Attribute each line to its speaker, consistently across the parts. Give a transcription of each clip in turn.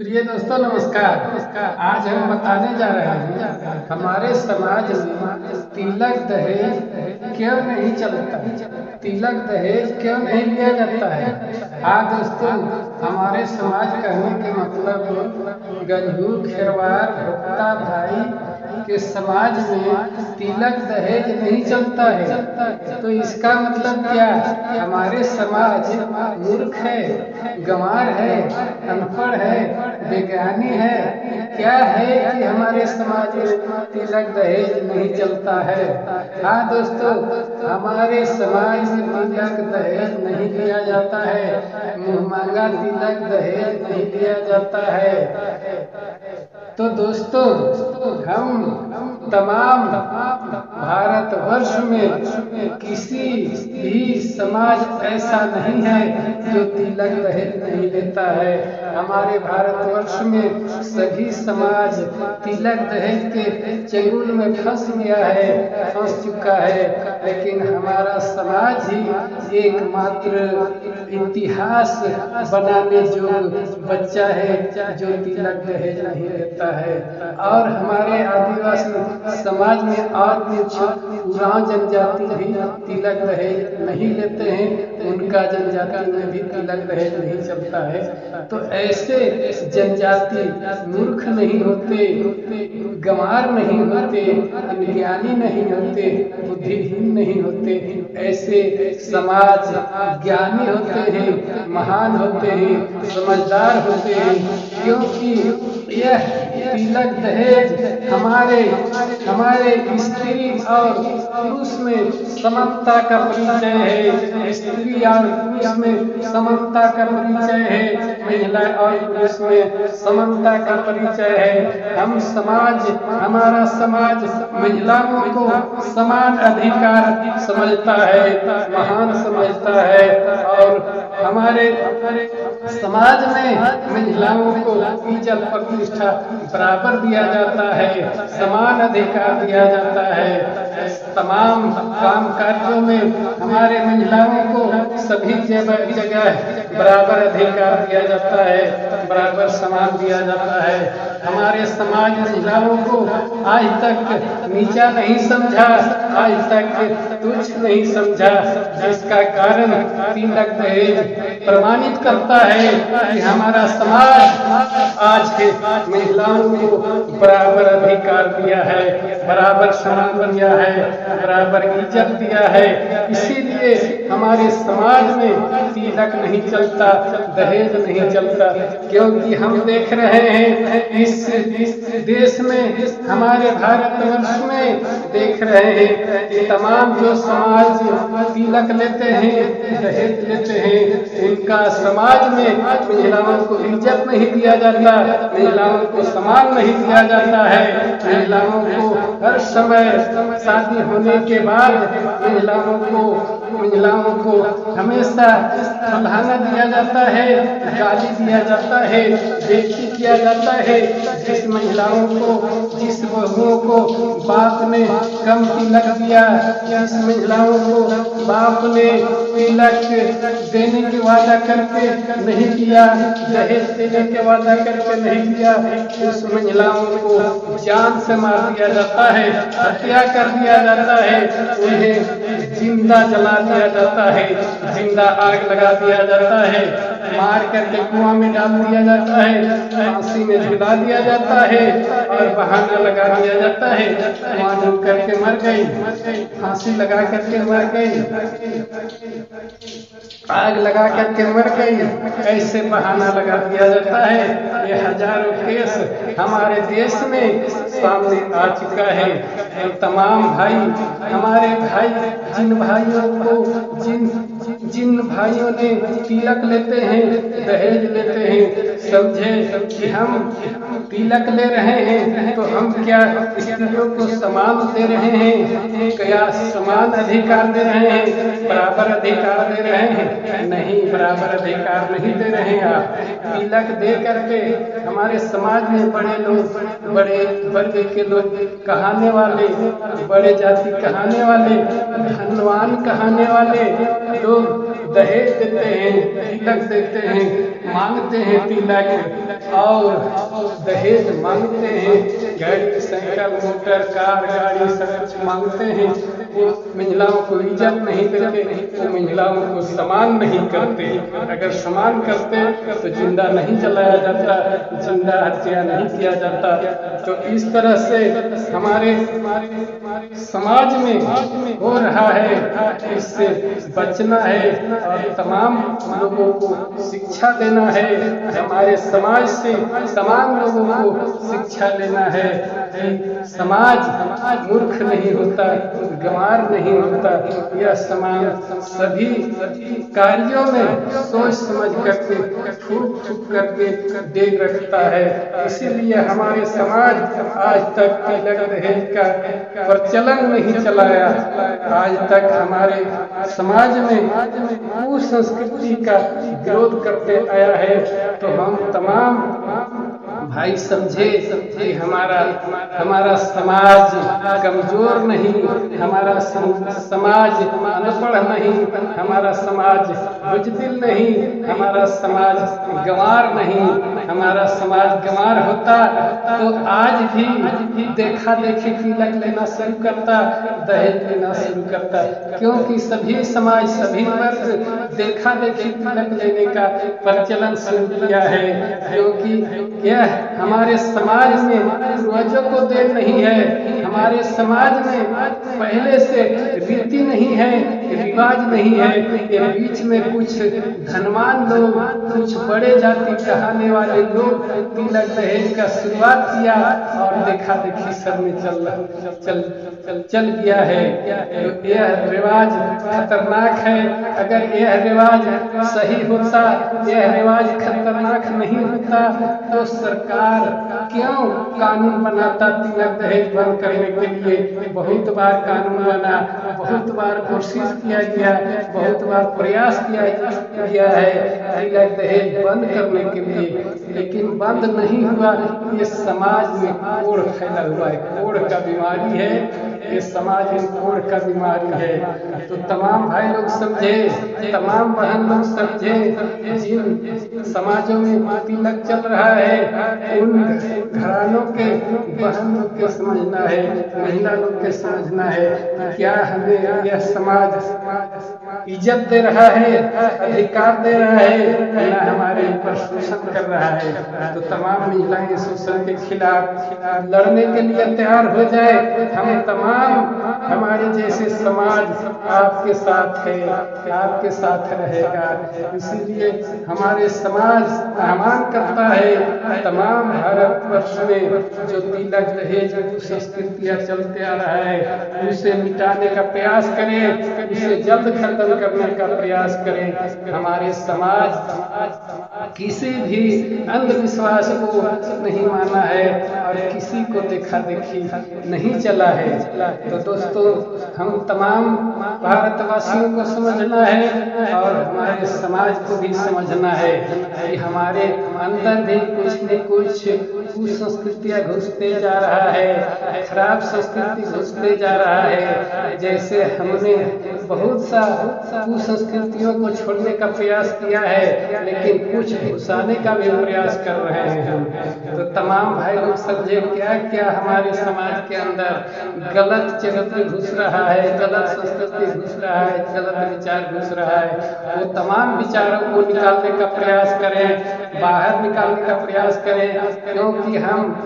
Speaker 1: प्रिय दोस्तों नमस्कार। आज हम बताने जा रहे हैं हमारे समाज में तिलक दहेज क्यों नहीं चलता, तिलक दहेज क्यों नहीं लिया जाता है। हाँ दोस्तों, हमारे समाज कहने के मतलब गंजू खेरवार भोक्ता भाई के समाज में तिलक दहेज नहीं चलता है। तो इसका मतलब क्या, हमारे समाज मूर्ख है, गंवार है, अनपढ़ है, विज्ञानी है, क्या है कि हमारे समाज में तिलक दहेज नहीं चलता है। हाँ दोस्तों, हमारे समाज में तिलक दहेज नहीं लिया जाता है, मुँह मांगा तिलक दहेज नहीं लिया जाता है। तो दोस्तों, हम तमाम भारतवर्ष में किसी भी समाज ऐसा नहीं है जो तिलक दहेज नहीं लेता है। हमारे भारतवर्ष में सभी समाज तिलक दहेज के चंगुल में फंस गया है, फंस चुका है। लेकिन हमारा समाज ही एकमात्र इतिहास बनाने योग्य बच्चा है जो तिलक दहेज नहीं लेता है। और हमारे आदिवासी समाज में और कुछ उरांव जनजाति भी तिलक दहेज नहीं लेते हैं, उनका जनजाति में भी तिलक दहेज नहीं चलता है। तो ऐसे जनजाति मूर्ख नहीं होते, गंवार नहीं होते, अज्ञानी नहीं होते, बुद्धिहीन नहीं होते, ऐसे समाज ज्ञानी होते हैं, महान होते हैं, समझदार होते हैं। क्योंकि यह तिलक दहेज हमारे स्त्री और पुरुष में समानता का परिचय है, स्त्री और पुरुष में समानता का परिचय है, महिला और पुरुष में समानता का परिचय है। हमारा समाज महिलाओं को समान अधिकार समझता है, महान समझता है। और हमारे समाज में महिलाओं को इज्जत प्रतिष्ठा बराबर दिया जाता है, समान अधिकार दिया जाता है। तमाम काम कार्यों में हमारे महिलाओं को सभी जगह बराबर अधिकार दिया जाता है, बराबर समान दिया जाता है। हमारे समाज महिलाओं को आज तक नीचा नहीं समझा, आज तक तुच्छ नहीं समझा, जिसका कारण तिलक दहेज प्रमाणित करता है कि हमारा समाज आज के महिलाओं को बराबर अधिकार दिया है, बराबर सम्मान दिया है, बराबर इज्जत दिया है। इसीलिए हमारे समाज में तिलक नहीं चलता, दहेज नहीं चलता। क्योंकि हम देख रहे हैं इस देश में, हमारे भारतवर्ष में देख रहे हैं कि तमाम जो समाज तिलक लेते हैं, दहेज लेते हैं, उनका समाज में महिलाओं को इज्जत नहीं दिया जाता, महिलाओं को सम्मान नहीं दिया जाता है। महिलाओं को हर समय शादी होने के बाद महिलाओं को हमेशा फलहाना दिया जाता है, गाली दिया जाता है, बेइज्जती किया जाता है। जिस महिलाओं को, जिस बहुओं को बाप ने कम तिलक दिया, जिस महिलाओं को बाप ने तिलक देने के वादा करके नहीं दिया, दहेज देने के वादा करके नहीं दिया, उस महिलाओं को जान से मार दिया जाता है, हत्या कर दिया जाता है, उन्हें जिंदा जला दिया जाता है, जिंदा आग लगा दिया जाता है, मार करके कुआं में डाल दिया जाता है, फांसी में झुला दिया जाता है और बहाना लगा दिया जाता है कुआं डूब करके मर गई, फांसी लगा करके मर गई, आग लगा करके मर गई, ऐसे बहाना लगा दिया जाता है। ये हजारों केस हमारे देश में सामने आ चुका है। और तमाम भाई, हमारे भाई, जिन भाइयों ने तिलक लेते हैं, दहेज लेते हैं, समझे कि हम तिलक ले रहे हैं तो हम क्या स्त्रियों को समान दे रहे हैं, क्या समान अधिकार दे रहे हैं, बराबर अधिकार दे रहे हैं? नहीं, बराबर अधिकार नहीं दे रहे हैं। आप तिलक दे करके हमारे समाज में बड़े लोग, बड़े वर्ग के लोग कहाने वाले, बड़े जाति कहाने वाले, धनवान कहाने वाले लोग दहेज देते हैं, तिलक देते हैं, मांगते हैं तिलक और दहेज मांगते हैं, गाड़ी साइकिल मोटर कार गाड़ी सब कुछ मांगते हैं। वो महिलाओं को इज्जत नहीं देते, वो महिलाओं को सम्मान नहीं करते। अगर सम्मान करते तो जिंदा नहीं जलाया जाता, जिंदा हत्या नहीं किया जाता। तो इस तरह से हमारे समाज में हो रहा है, इससे बचना है और तमाम लोगों को शिक्षा देना है। हमारे समाज से तमाम लोगों को शिक्षा लेना है कि समाज मूर्ख नहीं होता, गंवार नहीं होता। यह समाज सभी कार्यों में सोच समझ करके फूक फूक करके डेग रखता है। इसीलिए हमारे समाज आज तक तिलक दहेज का प्रचलन नहीं चलाया। आज तक हमारे समाज में कुसंस्कृति का विरोध करते आया है। तो हम तमाम भाई समझे कि हमारा समाज कमजोर नहीं, हमारा समाज अनपढ़ नहीं, हमारा समाज बुजदिल नहीं, हमारा समाज गंवार नहीं। हमारा समाज गंवार होता तो आज भी देखा देखी तिलक लेना शुरू करता, दहेज लेना शुरू करता। क्योंकि सभी समाज सभी वर्ग देखा देखी तिलक लेने का प्रचलन शुरू किया है। क्योंकि यह हमारे समाज में पूर्वजों को देन नहीं है। हमारे समाज में पहले से रीति नहीं है, रिवाज नहीं है। ये बीच में कुछ धनवान लोग, कुछ बड़े जाति कहने वाले लोग तिलक दहेज का शुरुआत किया और देखा देखी सब में चल गया है। तो यह रिवाज खतरनाक है। अगर यह रिवाज सही होता, यह रिवाज खतरनाक नहीं होता तो सरकार क्यों कानून बनाता तिलक दहेज बंद करने के लिए। बहुत बार कानून बना, बहुत बार कोशिश किया गया, बहुत बार प्रयास किया है तिलक दहेज बंद करने के लिए, लेकिन बंद नहीं हुआ। ये समाज में कोढ़ फैला हुआ है, कोढ़ का बीमारी है। ये समाज में कोढ़ का बीमारी है। तो तमाम भाई लोग समझे, तमाम बहन लोग समझे, जिन समाजों में तिलक चल रहा है उन घरानों के बहन लोग के समझना है, महिला लोग के समझना है क्या हमें यह समाज इज्जत दे रहा है, अधिकार दे रहा है, ना हमारे ऊपर शोषण कर रहा है। तो तमाम महिलाएं शोषण के खिलाफ लड़ने के लिए तैयार हो जाए। हम तमाम हमारे जैसे समाज आपके साथ है, आपके साथ रहेगा। इसीलिए हमारे समाज आह्वान करता है तमाम भारतवर्ष में जो तिलक दहेज संस्कृतियाँ चलते आ रहा है उसे मिटाने का प्रयास करें, उसे जल्द खत्म करने का प्रयास करें। हमारे समाज किसी भी अंधविश्वास को नहीं माना है और किसी को देखा देखी नहीं चला है। तो दोस्तों हम तमाम भारतवासियों को समझना है और हमारे समाज को भी समझना है कि हमारे अंदर भी कुछ न कुछ कुसंस्कृतियाँ घुसते जा रहा है, खराब संस्कृति घुसते जा रहा है। जैसे हमने बहुत सा कुसंस्कृतियों को छोड़ने का प्रयास किया है, लेकिन कुछ घुसाने का भी प्रयास कर रहे हैं हम। तो तमाम भाई लोग समझे क्या क्या हमारे समाज के अंदर गलत चरित्र घुस रहा है, गलत संस्कृति घुस रहा है, गलत विचार घुस रहा है। वो तमाम विचारों को निकालने का प्रयास करें, बाहर निकालने का प्रयास करें। क्योंकि हम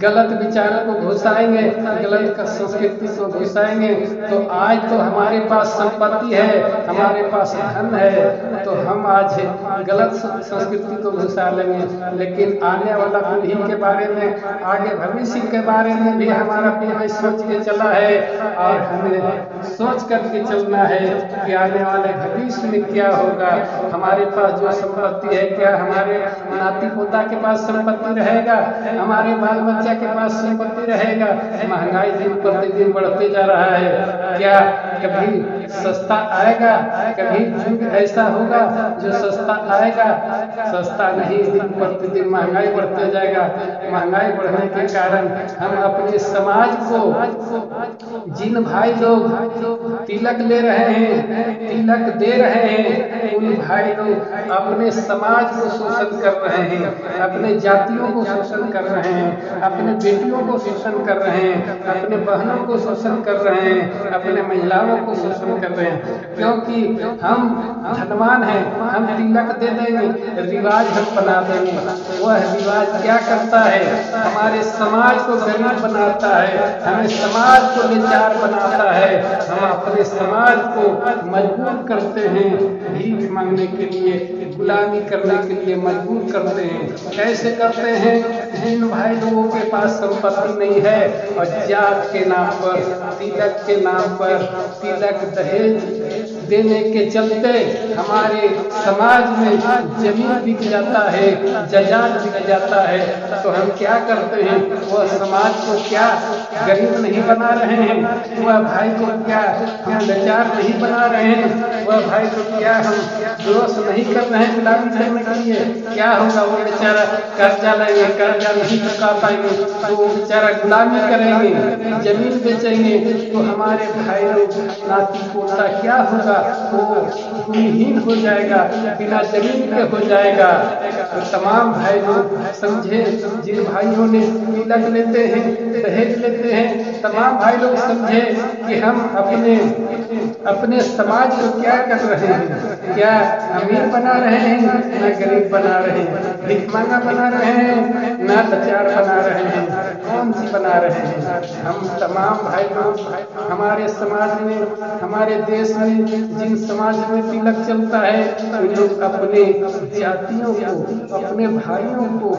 Speaker 1: गलत विचारों को घुसाएंगे, गलत संस्कृति को घुसाएंगे तो आज तो हमारे पास संपत्ति है, हमारे पास धन है, तो हम आज गलत संस्कृति को घुसा लेंगे। लेकिन आने वाला पीढ़ी के बारे में, आगे भविष्य के बारे में भी हमारा पीढ़ी सोच के चला है और हमें सोच करके चलना है कि आने वाले भविष्य में क्या होगा। हमारे पास जो संपत्ति है, क्या हमारे नाती पोता के पास संपत्ति रहेगा, हमारे बाल बच्चा के पास संपत्ति रहेगा। महंगाई दिन प्रतिदिन बढ़ते जा रहा है, क्या कभी सस्ता आएगा, कभी युग ऐसा होगा जो सस्ता आएगा। सस्ता नहीं, दिन प्रतिदिन महंगाई बढ़ते जाएगा। महंगाई बढ़ने के कारण हम अपने समाज को, जिन भाई लोग तिलक ले रहे हैं, तिलक दे रहे हैं, उन भाई लोग अपने समाज को शोषण कर रहे हैं, अपने जातियों को शोषण कर रहे हैं, अपने बेटियों को शोषण कर रहे हैं, अपने बहनों को शोषण कर रहे हैं, अपने महिलाओं को शोषण कर रहे हैं। क्योंकि हम धनवान हैं, हम तिलक दे देंगे, रिवाज हम बना देंगे। वह रिवाज क्या करता है? हमारे समाज को गरीब बनाता है, हमें समाज को लाचार बनाता है। हम अपने समाज को मजबूर करते हैं, भीख मांगने के लिए, गुलामी करने के लिए मजबूर करते हैं। कैसे करते हैं? जिन भाई लोगों के पास संपत्ति नहीं है और जात के नाम पर, तिलक के नाम पर, तिलक दहेज देने के चलते हमारे समाज में जमीन बिक जाता है, जायदाद बिक जाता है। तो हम क्या करते हैं? वह समाज को क्या गरीब नहीं बना रहे हैं? वह भाई को क्या हम लाचार नहीं बना रहे हैं? वह भाई को क्या हम दोष नहीं कर रहे हैं गुलामी करने के लिए? क्या होगा? वो बेचारा कर्जा लेंगे, कर्जा नहीं चुका पाएंगे तो वो बेचारा गुलामी करेंगे, जमीन बेचेंगे, तो हमारे भाई लोग नाती पोता क्या होगा? वो भूमिहीन हो जाएगा, बिना जमीन के हो जाएगा। तो तमाम भाई लोग समझे, जिन भाइयों ने तिलक लेते हैं, दहेज लेते हैं, तमाम भाई लोग समझे कि हम अपने समाज को क्या कर रहे हैं? क्या अमीर बना रहे हैं, न गरीब बना रहे हैं, भिखमंगा बना रहे हैं, न लाचार बना रहे हैं, कौन सी बना रहे हैं? हम तमाम भाई लोग हमारे समाज में, हमारे देश में जिन समाज में तिलक चलता है, उन लोग अपने जातियों को, अपने भाइयों को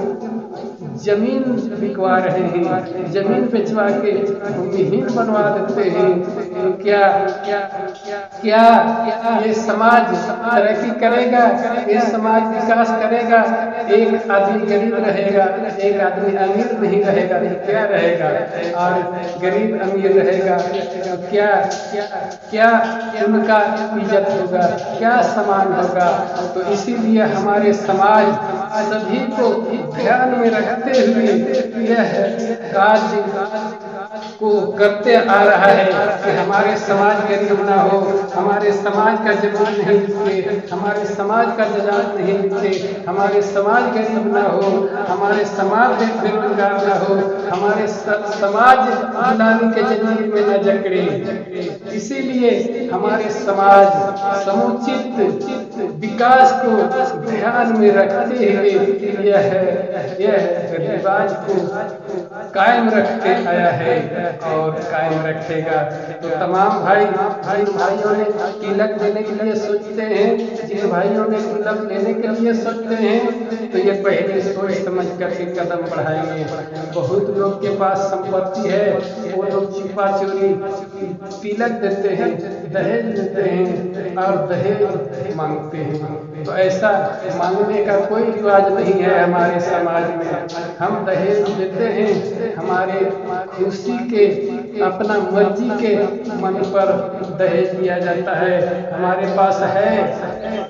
Speaker 1: जमीन बिकवा रहे हैं, जमीन बेचवा के भूमिहीन बनवा देते हैं। तो क्या क्या क्या ये समाज तरक्की करेगा? ये समाज विकास करेगा? एक आदमी गरीब रहेगा, एक आदमी अमीर नहीं रहेगा तो क्या रहेगा? और गरीब अमीर रहेगा तो क्या क्या उनका इज्जत होगा, क्या सम्मान होगा? तो इसीलिए हमारे समाज सभी को ध्यान में रखते हुए यह कार्य को करते आ रहा है कि हमारे समाज गरीब ना हो, हमारे समाज का जमीन नहीं बिके, हमारे समाज का जायदाद नहीं बिके, हमारे समाज गरीब ना हो, हमारे समाज बेरोजगार ना हो, हमारे समाज गुलामी के जमीन में न जकड़े। इसीलिए हमारे समाज समुचित विकास को ध्यान में रखते हुए यह रिवाज को कायम रखते आया है और कायम रखेगा। तो तमाम भाइयों ने तिलक देने के लिए सोचते हैं, जिन भाइयों ने तिलक लेने के लिए सोचते हैं, तो ये पहले सोच समझ करके कदम बढ़ाएंगे। बहुत लोग के पास संपत्ति है, वो लोग छिपा चोरी तिलक देते हैं, दहेज देते हैं और दहेज मांगते हैं। तो ऐसा मांगने का कोई रिवाज नहीं है हमारे समाज में। हम दहेज देते हैं हमारे खुशी के, अपना मर्जी के मन पर दहेज दिया जाता है। हमारे पास है,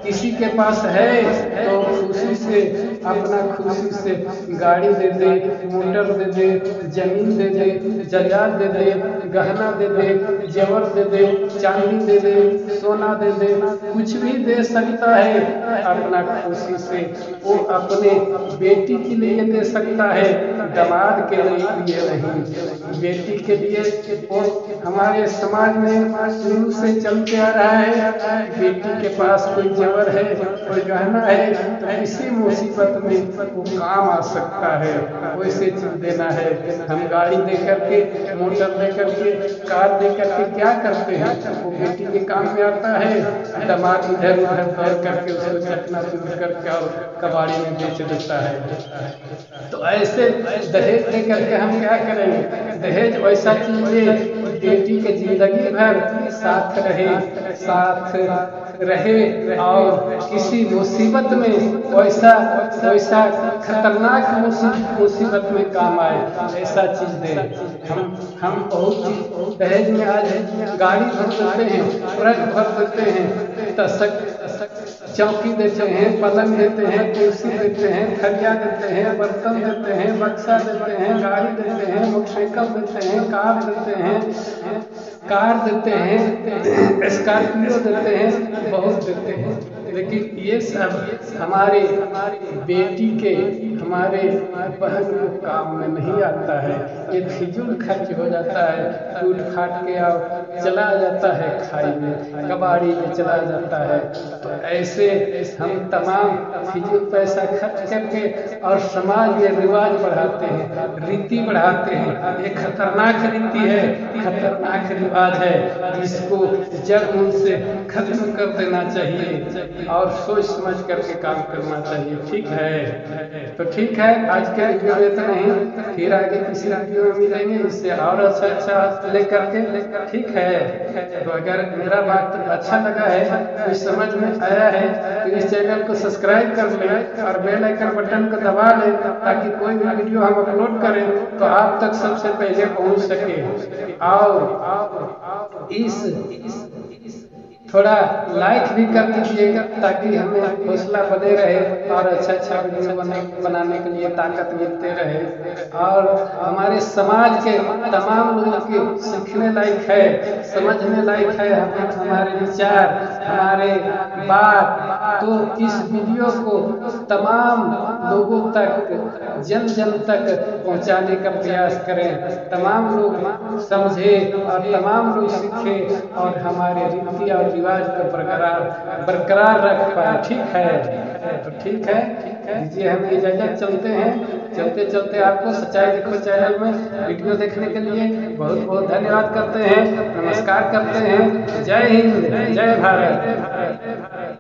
Speaker 1: किसी के पास है तो खुशी से, अपना खुशी से गाड़ी दे दे, मोटर दे दे, जमीन दे दे, जायदाद दे दे, गहना दे दे, जेवर दे दे, चांदी दे दे, सोना दे दे, कुछ भी दे सकता है अपना खुशी से। वो अपने बेटी के लिए दे सकता है, दामाद के लिए नहीं। बेटी के लिए वो हमारे समाज में शुरू से चलते आ रहा है, बेटी के पास कोई जेवर है, कोई गहना है तो किसी मुसीबत में वो काम आ सकता है, वैसे चीज देना है। हम गाड़ी दे करके, मोटर दे करके, कार दे करके क्या करते हैं? वो बेटी के काम में आता है, दामाद इधर उधर दौड़ करके उसको चकना चूर करके और कबाड़ी में बेच देता है। तो ऐसे दहेज दे करके हम क्या करेंगे? दहेज वैसा चीज है बेटी के जिंदगी भर साथ रहे, साथ रहे और किसी मुसीबत में वैसा खतरनाक मुसीबत में काम आए, ऐसा चीज दे। हम बहुत चीज दहेज में आज गाड़ी भर देते हैं, ट्रक भर देते हैं, तसक चौकी देते हैं, पलंग देते हैं, कुर्सी देते हैं, थरिया देते हैं, बर्तन देते हैं, बक्सा देते हैं, गाड़ी देते हैं, मोटरसाइकिल देते हैं, कार देते हैं, स्कॉर्पियो देते हैं, बहुत देते हैं। लेकिन ये सब हमारे बेटी के, हमारे बहन को काम में नहीं आता है। ये फिजूल खर्च हो जाता है, टूट फाट के और चला जाता है, खाई में कबाड़ी में चला जाता है। तो ऐसे हम तमाम फिजूल पैसा खर्च करके और समाज में रिवाज बढ़ाते हैं, रीति बढ़ाते हैं। ये खतरनाक रीति है, खतरनाक रिवाज है, जिसको जड़ से खत्म कर देना चाहिए और सोच समझ करके काम करना चाहिए। ठीक है, तो ठीक है, आज के वीडियो में इतना ही, फिर आगे किसी वीडियो में मिलेंगे इससे और अच्छा लेकर के। ठीक है, तो अगर मेरा बात अच्छा लगा है, कुछ समझ में आया है, तो इस चैनल को सब्सक्राइब कर लें और बेल आइकन बटन को दबा लें, ताकि कोई भी वीडियो हम अपलोड करें तो आप तक सबसे पहले पहुंच सके। और इस थोड़ा लाइक भी कर दीजिएगा, ताकि हमें हौसला बने रहे और अच्छा वीडियो बनाने के लिए ताकत मिलते रहे। और हमारे समाज के तमाम लोगों के सीखने लायक है, समझने लायक है हमारे विचार, हमारे बात। तो इस वीडियो को तमाम लोगों तक, जन तक पहुंचाने का प्रयास करें, तमाम लोग समझे और तमाम लोग सीखे और हमारे रीति और रिवाज को बरकरार रख पाए। ठीक है, तो ठीक है, दीजिए हमें इजाजत। चलते हैं, चलते आपको सच्चाई देखो चैनल में वीडियो देखने के लिए बहुत बहुत धन्यवाद करते हैं, नमस्कार करते हैं। जय हिंद, जय भारत।